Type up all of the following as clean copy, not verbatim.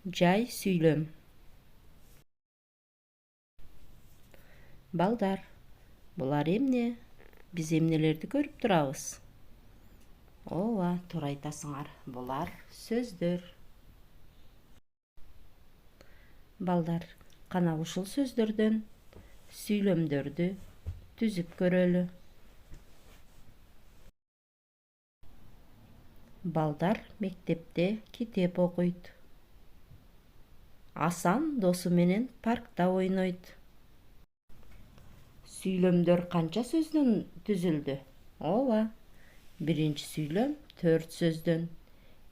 Жай сүйлөм. Балдар, булар эмне? Биз эмнелерди көрүп турабыз? Ооба, туура айтасыңар. Булар сөздөр. Балдар, кана ушул сөздөрдөн сүйлөмдөрдү түзүп көрөлү. Балдар мектепте китеп окуйт. Асан досу менен паркта ойнойт. Сүйлөмдөр канча сөздөн түзүлдү? Ооба. Биринчи сүйлөм 4 сөздөн,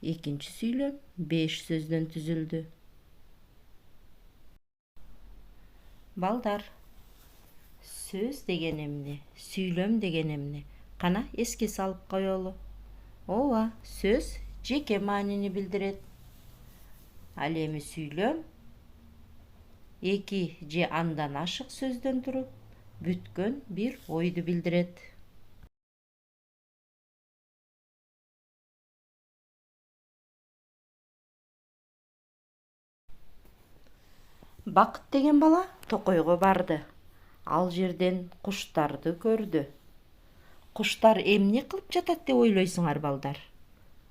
экинчи сүйлөм 5 сөздөн түзүлдү. Балдар, сөз деген эмне? Сүйлөм деген эмне? Кана эске салып коелу. Ооба, сөз жеке маанини билдирет. Ал эми сүйлөм эки же андан ашык сөздөн туруп, бүткөн бир ойду билдирет. Бакыт деген бала токойго барды. Ал жерден куштарды көрдү. Куштар эмне кылып жатат деп ойлойсуңар, балдар?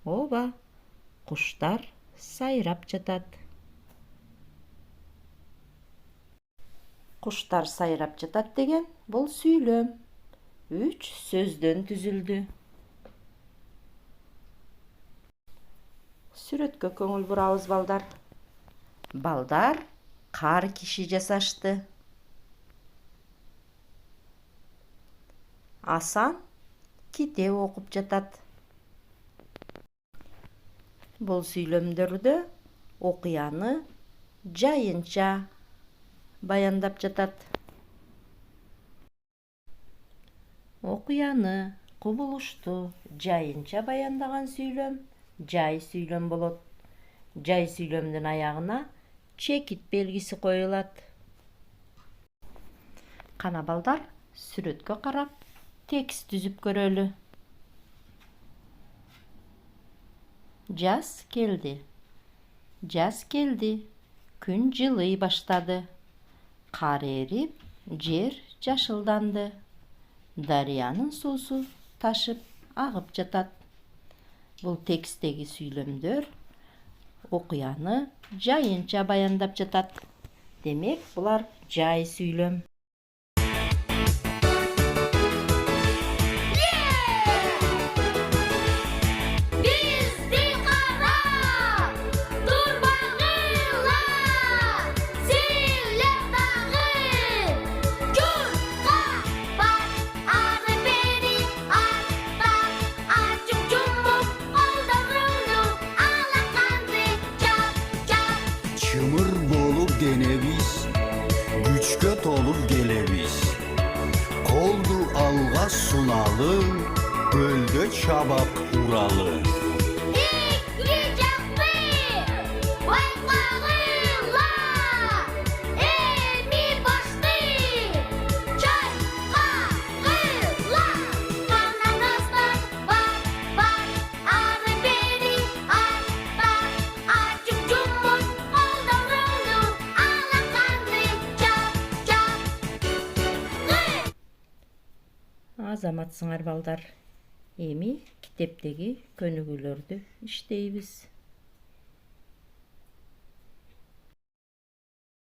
Ооба, куштар сайрап жатат. Куштар сайрап жатат деген бул сүйлөм 3 сөздөн түзүлдү. Сүрөткө көңүл бурабыз, балдар. Балдар кар киши жасашты. Асан китеп окуп жатат. Бул сүйлөмдөрдө окуяны жайынча баяндап жатат. Окуяны, кубулушту жайынча баяндаган сүйлөм жай сүйлөм болот. Жай сүйлөмдүн аягына чекит белгиси коюлат. Кана балдар, сүрөткө карап текст түзүп көрөлү. Жаз келди. Жаз келди. Күн жылый баштады. Кар эрип, жер жашылданды. Дарыянын суусу ташып агып жатат. Бул текстеги сүйлөмдөр окуяны жайынча баяндап жатат. Демек, булар жай сүйлөм. Çımır bolup denebiz, güçke tolup gelebiz. Koldu alga sunalı, gölde çabak uralı. Азаматсыңар, балдар. Эми китептеги көнүгүүлөрдү иштейбиз.